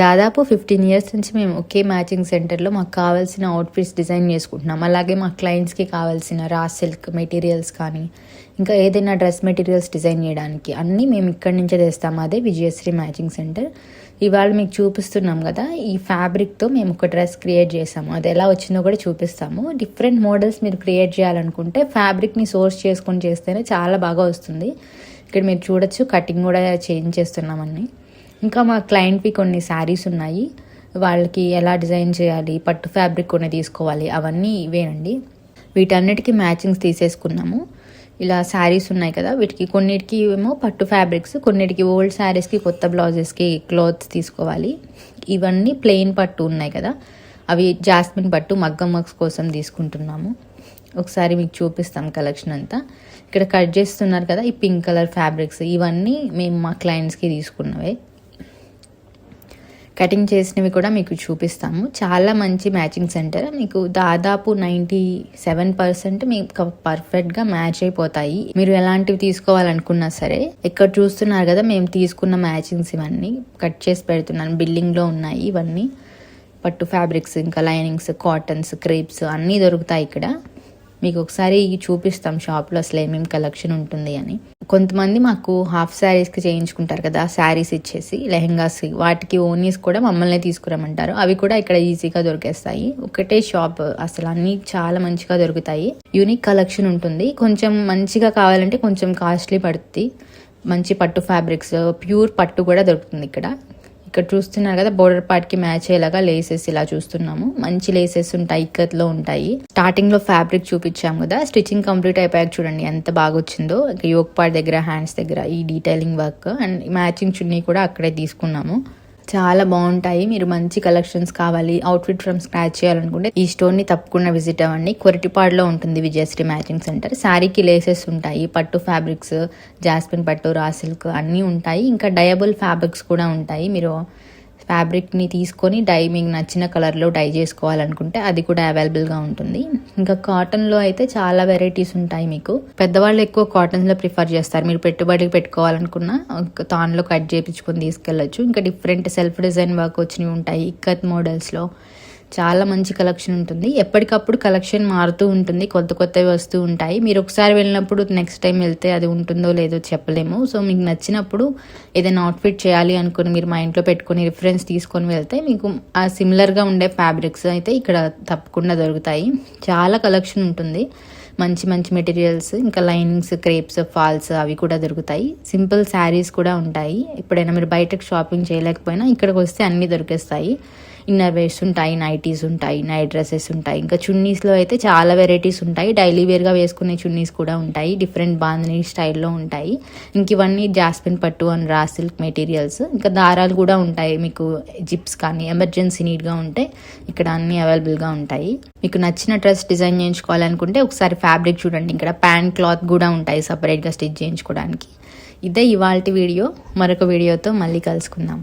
దాదాపు 15 ఇయర్స్ నుంచి మేము ఒకే మ్యాచింగ్ సెంటర్లో మాకు కావాల్సిన అవుట్ఫిట్స్ డిజైన్ చేసుకుంటున్నాం. అలాగే మా క్లయింట్స్కి కావాల్సిన రా సిల్క్ మెటీరియల్స్ కానీ ఇంకా ఏదైనా డ్రెస్ మెటీరియల్స్ డిజైన్ చేయడానికి అన్నీ మేము ఇక్కడి నుంచే తెస్తాము. అదే విజయశ్రీ మ్యాచింగ్ సెంటర్. ఇవాళ మీకు చూపిస్తున్నాం కదా, ఈ ఫ్యాబ్రిక్తో మేము ఒక డ్రెస్ క్రియేట్ చేసాము. అది ఎలా వచ్చిందో కూడా చూపిస్తాము. డిఫరెంట్ మోడల్స్ మీరు క్రియేట్ చేయాలనుకుంటే ఫ్యాబ్రిక్ని సోర్స్ చేసుకొని చేస్తేనే చాలా బాగా వస్తుంది. ఇక్కడ మీరు చూడొచ్చు, కటింగ్ కూడా చేంజ్ చేస్తున్నామని. ఇంకా మా క్లయింట్వి కొన్ని శారీస్ ఉన్నాయి, వాళ్ళకి ఎలా డిజైన్ చేయాలి, పట్టు ఫ్యాబ్రిక్ కొన్ని తీసుకోవాలి, అవన్నీ ఇవేనండి. వీటన్నిటికీ మ్యాచింగ్స్ తీసేసుకున్నాము. ఇలా శారీస్ ఉన్నాయి కదా, వీటికి కొన్నిటికి ఏమో పట్టు ఫ్యాబ్రిక్స్, కొన్నిటికి ఓల్డ్ శారీస్కి కొత్త బ్లౌజెస్కి క్లాత్స్ తీసుకోవాలి. ఇవన్నీ ప్లెయిన్ పట్టు ఉన్నాయి కదా, అవి జాస్మిన్ పట్టు మగ్గం వర్క్స్ కోసం తీసుకుంటున్నాము. ఒకసారి మీకు చూపిస్తాం కలెక్షన్ అంతా. ఇక్కడ కట్ చేస్తున్నారు కదా, ఈ పింక్ కలర్ ఫ్యాబ్రిక్స్ ఇవన్నీ మేము మా క్లయింట్స్కి తీసుకున్నవే. కటింగ్ చేసినవి కూడా మీకు చూపిస్తాము. చాలా మంచి మ్యాచింగ్ సెంటర్. మీకు దాదాపు 97% మీకు పర్ఫెక్ట్గా మ్యాచ్ అయిపోతాయి. మీరు ఎలాంటివి తీసుకోవాలనుకున్నా సరే. ఇక్కడ చూస్తున్నారు కదా, మేము తీసుకున్న మ్యాచింగ్స్ ఇవన్నీ కట్ చేసి పెడుతున్నాను. బిల్లింగ్లో ఉన్నాయి ఇవన్నీ. పట్టు ఫ్యాబ్రిక్స్, ఇంకా లైనింగ్స్, కాటన్స్, క్రేప్స్ అన్నీ దొరుకుతాయి ఇక్కడ. మీకు ఒకసారి చూపిస్తాం షాప్లో అసలు ఏమేమి కలెక్షన్ ఉంటుంది అని. కొంతమంది మాకు హాఫ్ శారీస్కి చేయించుకుంటారు కదా, శారీస్ ఇచ్చేసి లెహెంగాస్, వాటికి ఓనీస్ కూడా మమ్మల్ని తీసుకురమ్మంటారు. అవి కూడా ఇక్కడ ఈజీగా దొరికేస్తాయి. ఒకటే షాప్, అసలు అన్నీ చాలా మంచిగా దొరుకుతాయి. యూనిక్ కలెక్షన్ ఉంటుంది. కొంచెం మంచిగా కావాలంటే కొంచెం కాస్ట్లీ పడుతుంది. మంచి పట్టు ఫ్యాబ్రిక్స్, ప్యూర్ పట్టు కూడా దొరుకుతుంది ఇక్కడ. ఇక్కడ చూస్తున్నారు కదా, బోర్డర్ పార్ట్ కి మ్యాచ్ అయ్యేలాగా లేసెస్ ఇలా చూస్తున్నాము. మంచి లేసెస్ ఉంటాయి, ఇక్కత్లో ఉంటాయి. స్టార్టింగ్ లో ఫ్యాబ్రిక్ చూపించాము కదా, స్టిచ్చింగ్ కంప్లీట్ అయిపోయాక చూడండి ఎంత బాగా వచ్చిందో. యోక్ పార్ట్ దగ్గర, హ్యాండ్స్ దగ్గర ఈ డీటెయిలింగ్ వర్క్ అండ్ మ్యాచింగ్ చున్నీ కూడా అక్కడే తీసుకున్నాము. చాలా బాగుంటాయి. మీరు మంచి కలెక్షన్స్ కావాలి, అవుట్ఫిట్ ఫ్రమ్ స్క్రాచ్ చేయాలనుకుంటే ఈ స్టోర్ ని తప్పకుండా విజిట్ అవ్వండి. కొరటిపాడులో ఉంటుంది విజయశ్రీ మ్యాచింగ్ సెంటర్. శారీకి లేసెస్ ఉంటాయి, పట్టు ఫ్యాబ్రిక్స్, జాస్మిన్ పట్టు, రా సిల్క్ అన్నీ ఉంటాయి. ఇంకా డయబుల్ ఫ్యాబ్రిక్స్ కూడా ఉంటాయి. మీరు ఫ్యాబ్రిక్ని తీసుకొని మీకు నచ్చిన కలర్లో డై చేసుకోవాలనుకుంటే అది కూడా అవైలబుల్గా ఉంటుంది. ఇంకా కాటన్లో అయితే చాలా వెరైటీస్ ఉంటాయి. మీకు పెద్దవాళ్ళు ఎక్కువ కాటన్స్లో ప్రిఫర్ చేస్తారు. మీరు పెట్టుబడికి పెట్టుకోవాలనుకున్నా తాన్లో కట్ చేయించుకొని తీసుకెళ్ళచ్చు. ఇంకా డిఫరెంట్ సెల్ఫ్ డిజైన్ వర్క్ వచ్చినవి ఉంటాయి ఇక్కత్ మోడల్స్లో. చాలా మంచి కలెక్షన్ ఉంటుంది. ఎప్పటికప్పుడు కలెక్షన్ మారుతూ ఉంటుంది, కొత్త కొత్తవి వస్తూ ఉంటాయి. మీరు ఒకసారి వెళ్ళినప్పుడు నెక్స్ట్ టైం వెళ్తే అది ఉంటుందో లేదో చెప్పలేము. సో మీకు నచ్చినప్పుడు ఏదైనా అవుట్ఫిట్ చేయాలి అనుకుని మీరు మా ఇంట్లో పెట్టుకొని రిఫరెన్స్ తీసుకొని వెళ్తే మీకు ఆ సిమిలర్గా ఉండే ఫ్యాబ్రిక్స్ అయితే ఇక్కడ తప్పకుండా దొరుకుతాయి. చాలా కలెక్షన్ ఉంటుంది. మంచి మంచి మెటీరియల్స్, ఇంకా లైనింగ్స్, క్రేప్స్, ఫాల్స్ అవి కూడా దొరుకుతాయి. సింపుల్ శారీస్ కూడా ఉంటాయి. ఎప్పుడైనా మీరు బయటకు షాపింగ్ చేయలేకపోయినా ఇక్కడికి వస్తే అన్నీ దొరికేస్తాయి. ఇన్నర్ వేర్స్ ఉంటాయి, నైటీస్ ఉంటాయి, నైట్ డ్రెస్సెస్ ఉంటాయి. ఇంకా చున్నీస్లో అయితే చాలా వెరైటీస్ ఉంటాయి. డైలీ వేర్గా వేసుకునే చున్నీస్ కూడా ఉంటాయి. డిఫరెంట్ బాంధనీ స్టైల్లో ఉంటాయి. ఇంక ఇవన్నీ జాస్మిన్ పట్టు అండ్ రా సిల్క్ మెటీరియల్స్. ఇంకా దారాలు కూడా ఉంటాయి. మీకు జిప్స్ కానీ ఎమర్జెన్సీ నీడ్గా ఉంటే ఇక్కడ అన్నీ అవైలబుల్గా ఉంటాయి. మీకు నచ్చిన డ్రెస్ డిజైన్ చేయించుకోవాలనుకుంటే ఒకసారి ఫ్యాబ్రిక్ చూడండి. ఇక్కడ ప్యాంట్ క్లాత్ కూడా ఉంటాయి సపరేట్గా స్టిచ్ చేయించుకోవడానికి. ఇదే ఇవాల్టి వీడియో. మరొక వీడియోతో మళ్ళీ కలుసుకుందాం.